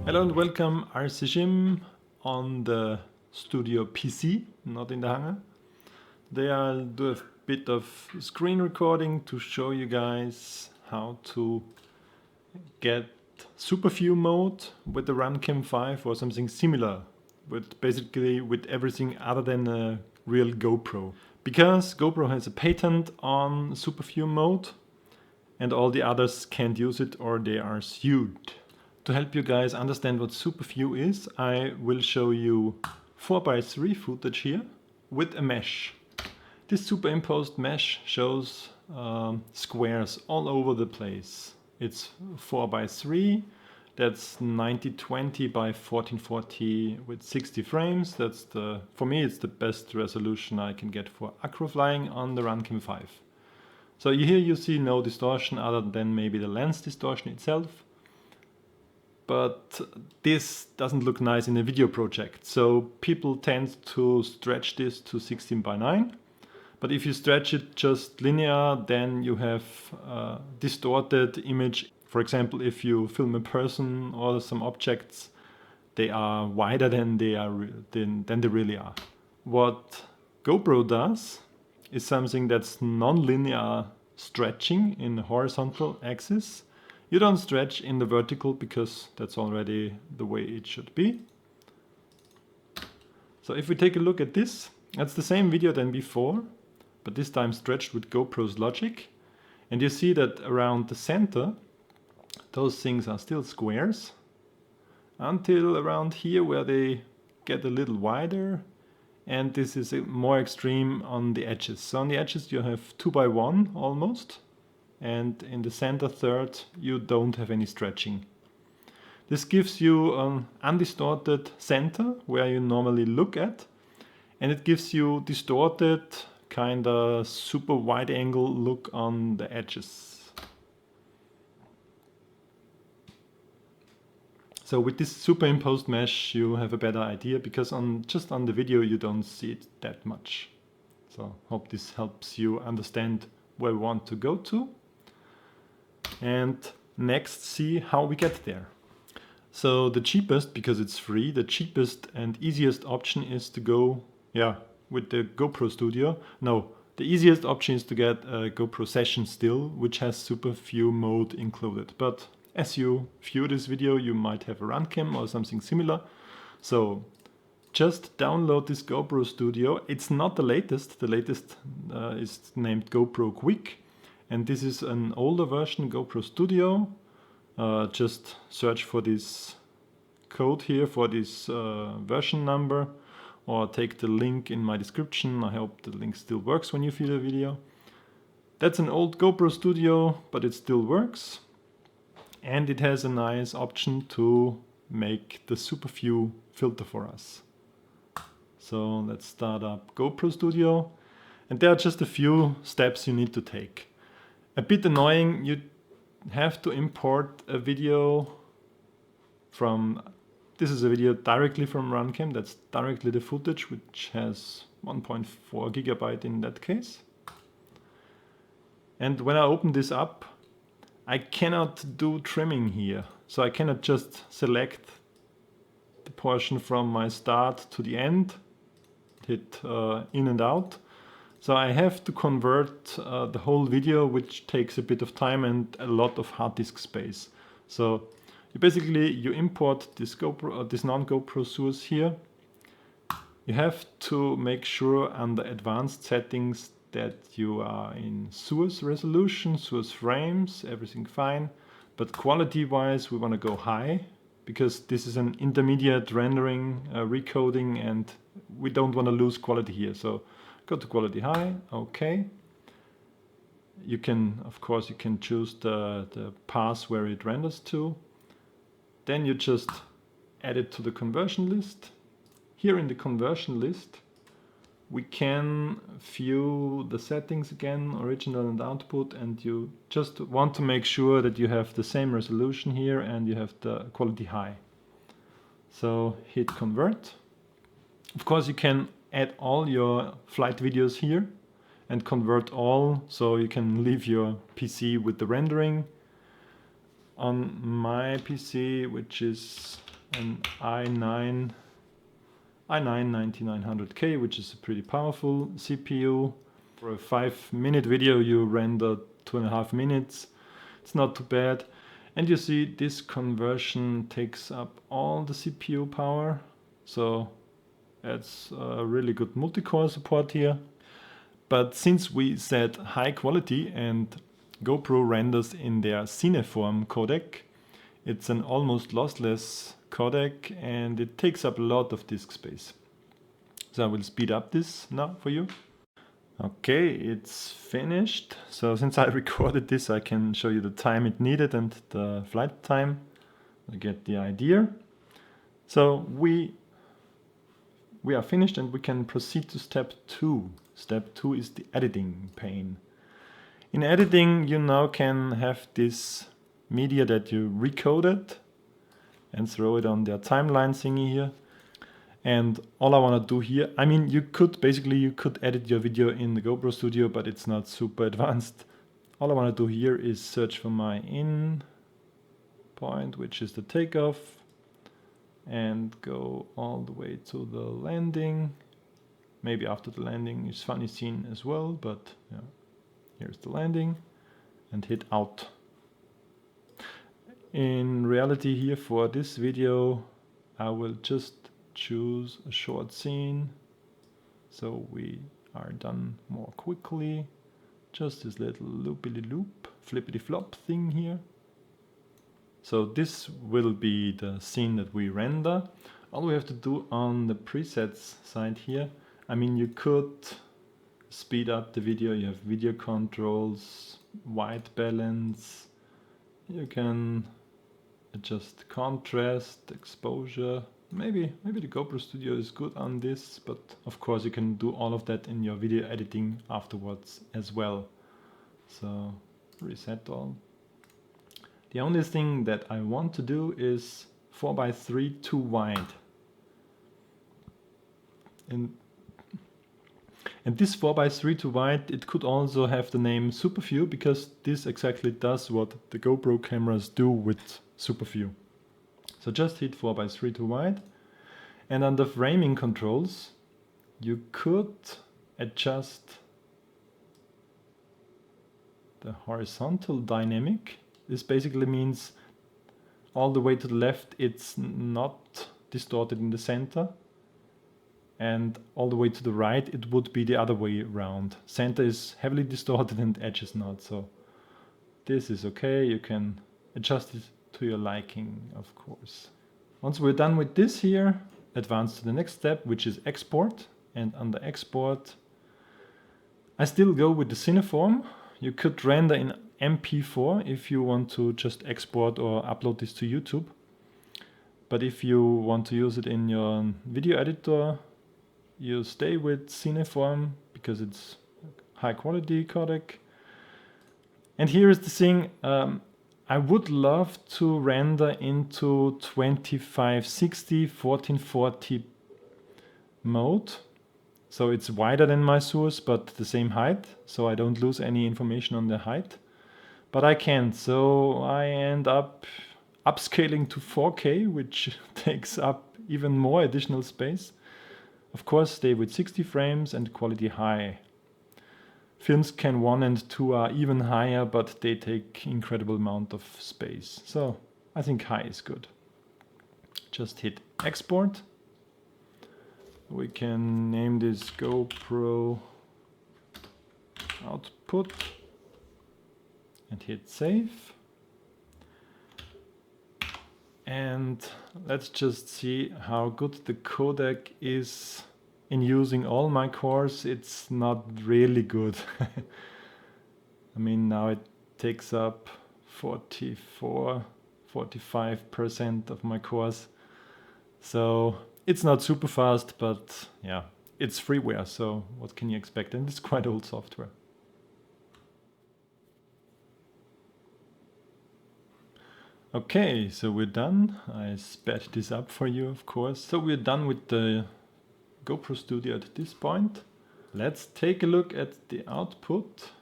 Hello and welcome, RCSchim on the studio PC, not in the hangar. Today I'll do a bit of screen recording to show you guys how to get Superview mode with the RunCam 5 or something similar, but basically with everything other than a real GoPro. Because GoPro has a patent on Superview mode and all the others can't use it or they are sued. To help you guys understand what Superview is, I will show you 4x3 footage here with a mesh. This superimposed mesh shows squares all over the place. It's 4x3, that's 9020 by 1440 with 60 frames. That's for me it's the best resolution I can get for acro flying on the RunCam 5. So here you see no distortion other than maybe the lens distortion itself. But this doesn't look nice in a video project, so people tend to stretch this to 16:9. But if you stretch it just linear, then you have a distorted image. For example, if you film a person or some objects, they are wider than they really are. What GoPro does is something that's non-linear stretching in the horizontal axis. You don't stretch in the vertical because that's already the way it should be. So if we take a look at this, that's the same video than before, but this time stretched with GoPro's logic. And you see that around the center, those things are still squares until around here where they get a little wider. And this is more extreme on the edges. So on the edges you have 2x1 almost. And in the center third you don't have any stretching. This gives you an undistorted center where you normally look at, and it gives you distorted kinda super wide angle look on the edges. So with this superimposed mesh you have a better idea, because just on the video you don't see it that much. So hope this helps you understand where we want to go to. And next see how we get there. So the cheapest, because it's free, the cheapest and easiest option is to go with the GoProStudio. No, the easiest option is to get a GoPro Session still, which has Superview mode included. But as you view this video you might have a RunCam or something similar. So just download this GoProStudio. It's not the latest is named GoPro Quick. And this is an older version, GoProStudio. Just search for this code here for this version number, or take the link in my description. I hope the link still works when you view the video. That's an old GoProStudio, but it still works. And it has a nice option to make the Superview filter for us. So let's start up GoProStudio. And there are just a few steps you need to take. A bit annoying, you have to import a video from, this is a video directly from RunCam, that's directly the footage, which has 1.4 gigabyte in that case. And when I open this up, I cannot do trimming here. So I cannot just select the portion from my start to the end, hit in and out. So I have to convert the whole video, which takes a bit of time and a lot of hard disk space. So you import this this non-GoPro source here. You have to make sure under advanced settings that you are in source resolution, source frames, everything fine. But quality wise we want to go high, because this is an intermediate rendering, recoding, and we don't want to lose quality here. So go to quality high, okay. You can, of course, you can choose the path where it renders to. Then you just add it to the conversion list. Here in the conversion list, we can view the settings again, original and output, and you just want to make sure that you have the same resolution here and you have the quality high. So hit convert. Of course, you can add all your flight videos here and convert all, so you can leave your PC with the rendering. On my PC, which is an i9-9900K, which is a pretty powerful CPU. For a 5-minute video you render 2.5 minutes. It's not too bad. And you see this conversion takes up all the CPU power. So that's a really good multi-core support here. But since we set high quality and GoPro renders in their Cineform codec, it's an almost lossless codec and it takes up a lot of disk space. So I will speed up this now for you. Okay, it's finished. So since I recorded this, I can show you the time it needed and the flight time. You get the idea. So we are finished and we can proceed to step 2. Step 2 is the editing pane. In editing, you now can have this media that you recoded and throw it on their timeline thingy here. And all I want to do here, I mean, you could edit your video in the GoProStudio, but it's not super advanced. All I want to do here is search for my in point, which is the takeoff, and go all the way to the landing. Maybe after the landing is funny scene as well, but yeah, here's the landing, and hit out. In reality here for this video, I will just choose a short scene, so we are done more quickly. Just this little loopity-loop, flippity-flop thing here. So this will be the scene that we render. All we have to do on the presets side here, I mean, you could speed up the video, you have video controls, white balance, you can adjust contrast, exposure. Maybe the GoProStudio is good on this, but of course you can do all of that in your video editing afterwards as well. So reset all. The only thing that I want to do is 4:3 too wide. And this 4:3 too wide, it could also have the name Superview, because this exactly does what the GoPro cameras do with Superview. So just hit 4:3 too wide, and under framing controls you could adjust the horizontal dynamic. This basically means all the way to the left it's not distorted in the center, and all the way to the right it would be the other way around. Center is heavily distorted and edge is not. So this is okay, you can adjust it to your liking, of course. Once we're done with this here, advance to the next step, which is export. And under export, I still go with the Cineform. You could render in MP4 if you want to just export or upload this to YouTube. But if you want to use it in your video editor, you stay with Cineform because it's high quality codec. And here is the thing, I would love to render into 2560 1440 mode. So it's wider than my source, but the same height. So I don't lose any information on the height. But I can't, so I end up upscaling to 4K, which takes up even more additional space. Of course, stay with 60 frames and quality high. Films Can 1 and 2 are even higher, but they take incredible amount of space. So I think high is good. Just hit export. We can name this GoPro output and hit save. And let's just see how good the codec is. In using all my cores, it's not really good. I mean, now it takes up 45% of my cores. So it's not super fast, but yeah, it's freeware, so what can you expect? And it's quite old software. Okay, so we're done. I sped this up for you, of course. So we're done with the GoProStudio at this point. Let's take a look at the output.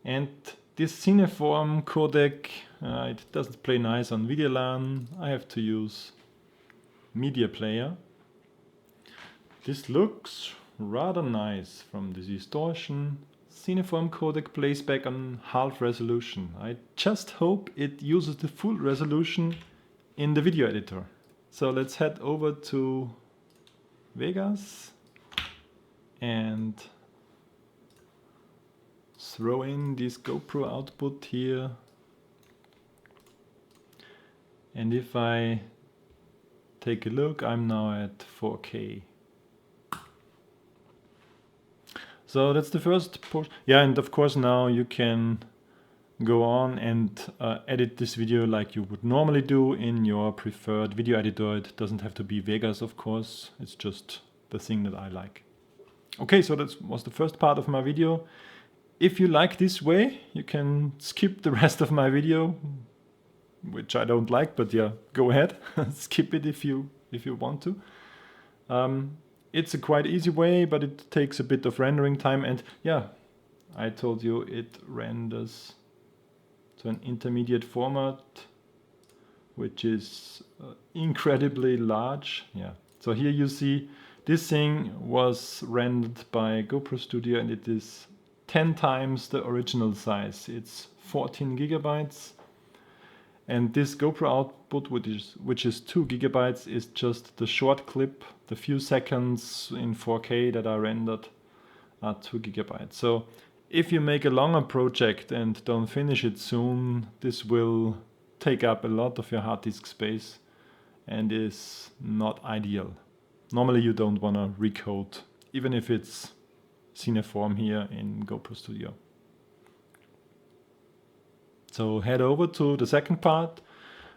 And this Cineform codec, it doesn't play nice on VideoLAN. I have to use media player. This looks rather nice from the Distortion. Cineform codec plays back on half resolution. I just hope it uses the full resolution in the video editor. So let's head over to Vegas and throw in this GoPro output here. And if I take a look, I'm now at 4K. So that's the first portion. Yeah, and of course now you can go on and edit this video like you would normally do in your preferred video editor. It doesn't have to be Vegas, of course. It's just the thing that I like. Okay, so that was the first part of my video. If you like this way, you can skip the rest of my video, which I don't like, but yeah, go ahead. Skip it if you want to. It's a quite easy way, but it takes a bit of rendering time, and yeah, I told you it renders to an intermediate format, which is incredibly large. Yeah. So here you see this thing was rendered by GoProStudio, and it is 10 times the original size. It's 14 gigabytes. And this GoPro output, which is 2 gigabytes, is just the short clip, the few seconds in 4K that are rendered are 2 gigabytes. So if you make a longer project and don't finish it soon, this will take up a lot of your hard disk space and is not ideal. Normally you don't want to recode, even if it's Cineform here in GoProStudio. So head over to the second part,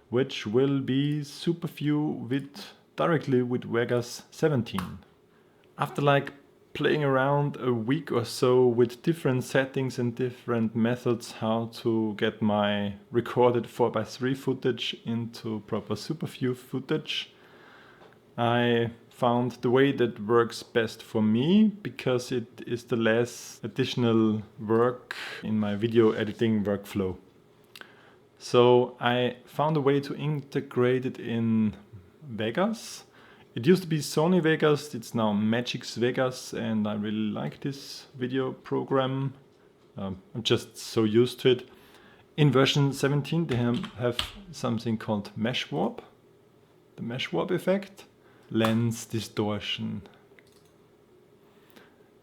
which will be Superview directly with Vegas 17. After like playing around a week or so with different settings and different methods how to get my recorded 4:3 footage into proper Superview footage, I found the way that works best for me, because it is the less additional work in my video editing workflow. So I found a way to integrate it in Vegas. It used to be Sony Vegas, it's now Magix Vegas, and I really like this video program. I'm just so used to it. In version 17 they have something called mesh warp, the mesh warp effect, lens distortion.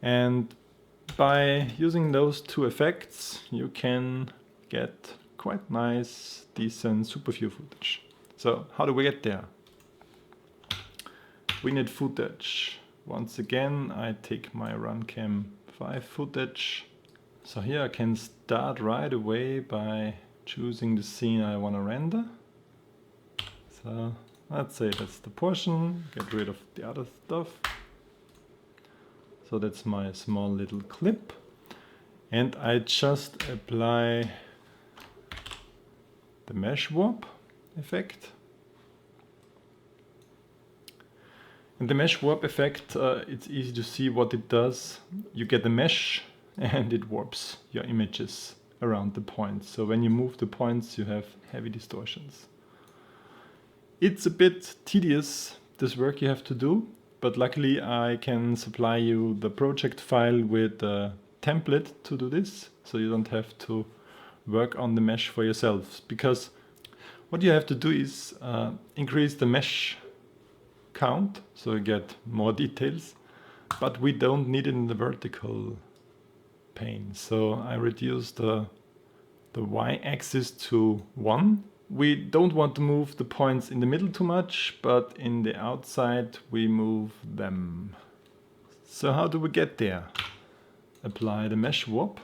And by using those two effects you can get quite nice, decent Superview footage. So how do we get there? We need footage. Once again, I take my RunCam 5 footage. So here I can start right away by choosing the scene I want to render. So let's say that's the portion, get rid of the other stuff. So that's my small little clip. And I just apply the mesh warp effect. And the mesh warp effect, it's easy to see what it does. You get a mesh and it warps your images around the points. So when you move the points you have heavy distortions. It's a bit tedious, this work you have to do, but luckily I can supply you the project file with a template to do this, so you don't have to work on the mesh for yourselves, because what you have to do is increase the mesh count so you get more details, but we don't need it in the vertical pane. So I reduce the y-axis to 1. We don't want to move the points in the middle too much, but in the outside we move them. So how do we get there? Apply the mesh warp.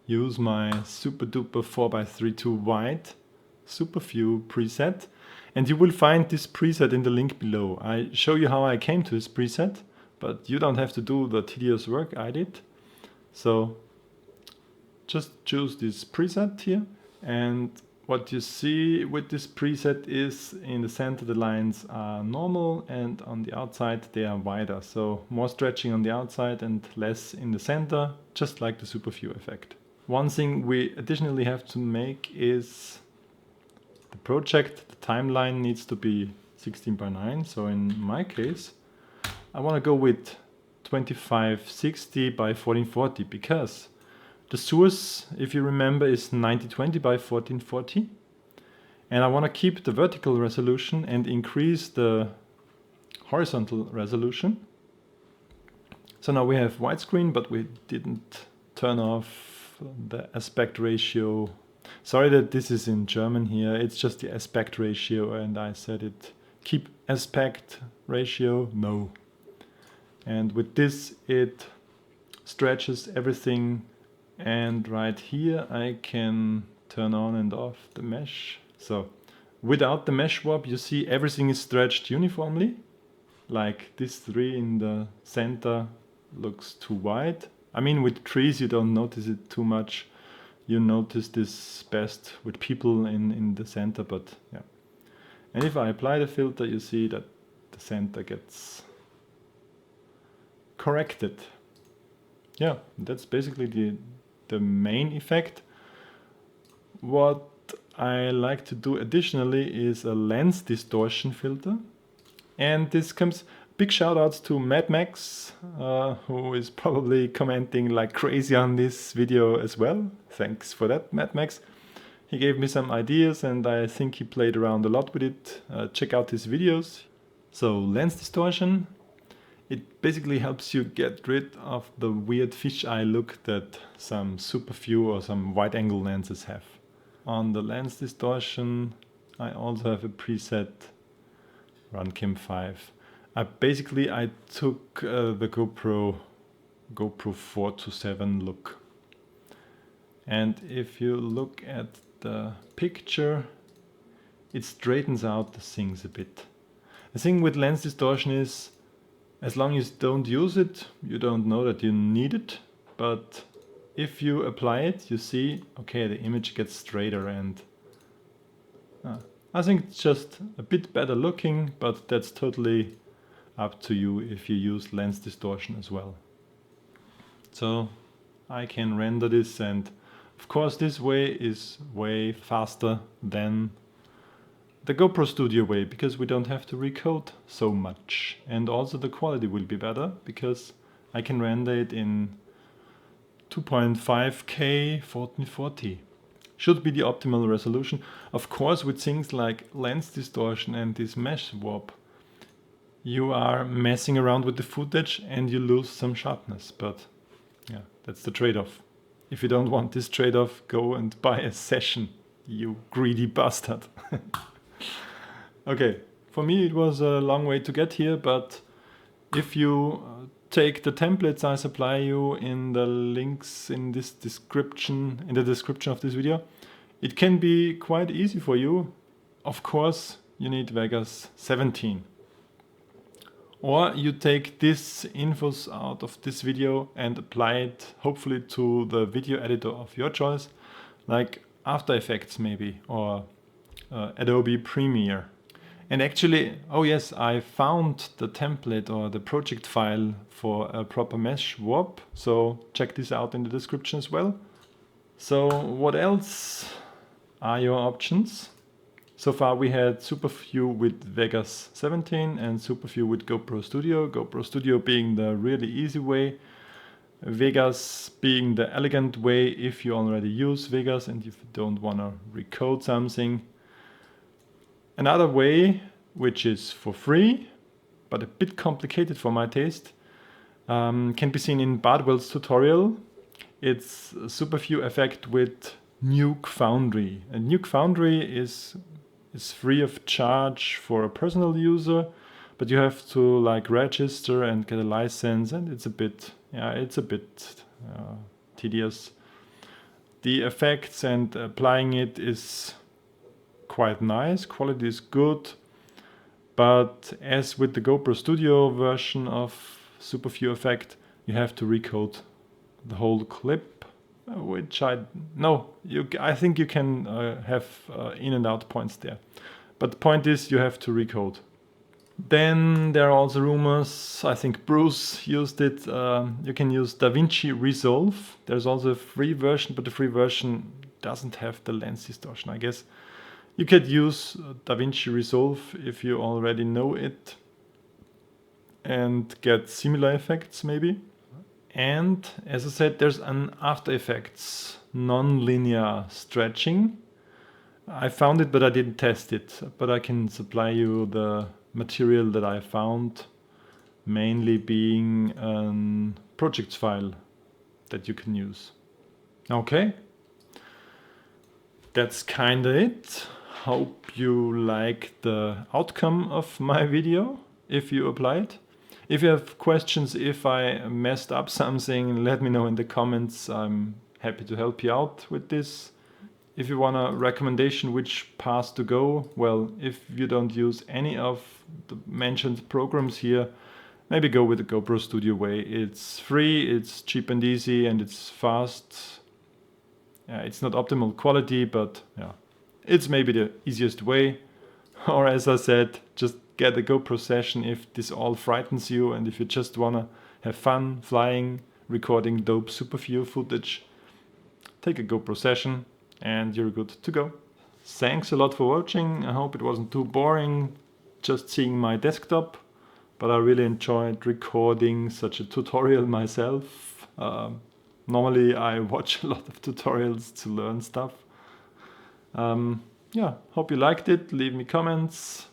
Use my super duper 4:32 wide Superview preset, and you will find this preset in the link below. I show you how I came to this preset, but you don't have to do the tedious work I did. So just choose this preset here, and what you see with this preset is in the center the lines are normal and on the outside they are wider. So more stretching on the outside and less in the center, just like the Superview effect. One thing we additionally have to make is the project, the timeline needs to be 16:9. So in my case, I want to go with 2560 by 1440 because the source, if you remember, is 9020 by 1440. And I want to keep the vertical resolution and increase the horizontal resolution. So now we have widescreen, but we didn't turn off the aspect ratio. Sorry that this is in German here. It's just the aspect ratio, and I said it keep aspect ratio, no. And with this it stretches everything, and right here I can turn on and off the mesh. So without the mesh swap, you see everything is stretched uniformly. Like this 3 in the center looks too wide. I mean, with trees you don't notice it too much. You notice this best with people in the center, but yeah. And if I apply the filter, you see that the center gets corrected. Yeah, that's basically the main effect. What I like to do additionally is a lens distortion filter. And this comes, big shout outs to Magix, who is probably commenting like crazy on this video as well. Thanks for that, Magix. He gave me some ideas and I think he played around a lot with it. Check out his videos. So lens distortion, it basically helps you get rid of the weird fisheye look that some Superview or some wide angle lenses have. On the lens distortion, I also have a preset RunCam 5. I took the GoPro 4:7 look. And if you look at the picture, it straightens out the things a bit. The thing with lens distortion is, as long as you don't use it, you don't know that you need it. But if you apply it, you see, okay, the image gets straighter, and I think it's just a bit better looking, but that's totally up to you if you use lens distortion as well. So I can render this, and of course this way is way faster than the GoProStudio way, because we don't have to recode so much. And also the quality will be better, because I can render it in 2.5K 1440. Should be the optimal resolution. Of course, with things like lens distortion and this mesh swap, you are messing around with the footage and you lose some sharpness. But yeah, that's the trade-off. If you don't want this trade-off, go and buy a session, you greedy bastard. Okay, for me it was a long way to get here, but if you take the templates I supply you in the links in this description, in the description of this video, it can be quite easy for you. Of course, you need Vegas 17. Or you take this infos out of this video and apply it hopefully to the video editor of your choice, like After Effects maybe, or Adobe Premiere. And actually, oh yes, I found the template or the project file for a proper mesh swap, so check this out in the description as well. So what else are your options? So far we had Superview with Vegas 17 and Superview with GoProStudio. GoProStudio being the really easy way, Vegas being the elegant way if you already use Vegas and if you don't want to recode something. Another way, which is for free, but a bit complicated for my taste, can be seen in Bardwell's tutorial. It's a Superview effect with Nuke Foundry. And Nuke Foundry is free of charge for a personal user, but you have to like register and get a license, and it's a bit tedious. The effects and applying it is quite nice, quality is good, but as with the GoProStudio version of Superview effect, you have to recode the whole clip, which I think you can have in and out points there, but the point is you have to recode. Then there are also rumors, I think Bruce used it, you can use Davinci Resolve. There's also a free version, but the free version doesn't have the lens distortion. I guess You could use Davinci Resolve if you already know it and get similar effects maybe. And as I said, there's an After Effects non-linear stretching. I found it, but I didn't test it. But I can supply you the material that I found, mainly being a projects file that you can use. Okay, that's kinda it. Hope you like the outcome of my video, if you applied. If you have questions, if I messed up something, let me know in the comments. I'm happy to help you out with this. If you want a recommendation which path to go, well, if you don't use any of the mentioned programs here, maybe go with the GoProStudio way. It's free, it's cheap and easy, and it's fast. It's not optimal quality, but yeah, it's maybe the easiest way. Or as I said, just get a GoPro session if this all frightens you, and if you just wanna have fun flying, recording dope Superview footage, take a GoPro session and you're good to go. Thanks a lot for watching. I hope it wasn't too boring just seeing my desktop, but I really enjoyed recording such a tutorial myself. Normally I watch a lot of tutorials to learn stuff. Yeah, hope you liked it. Leave me comments,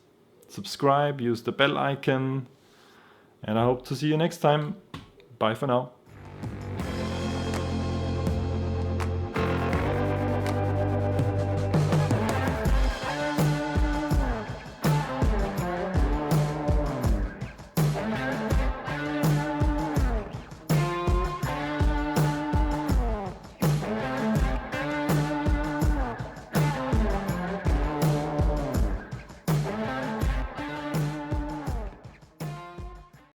subscribe, use the bell icon, and I hope to see you next time. Bye for now.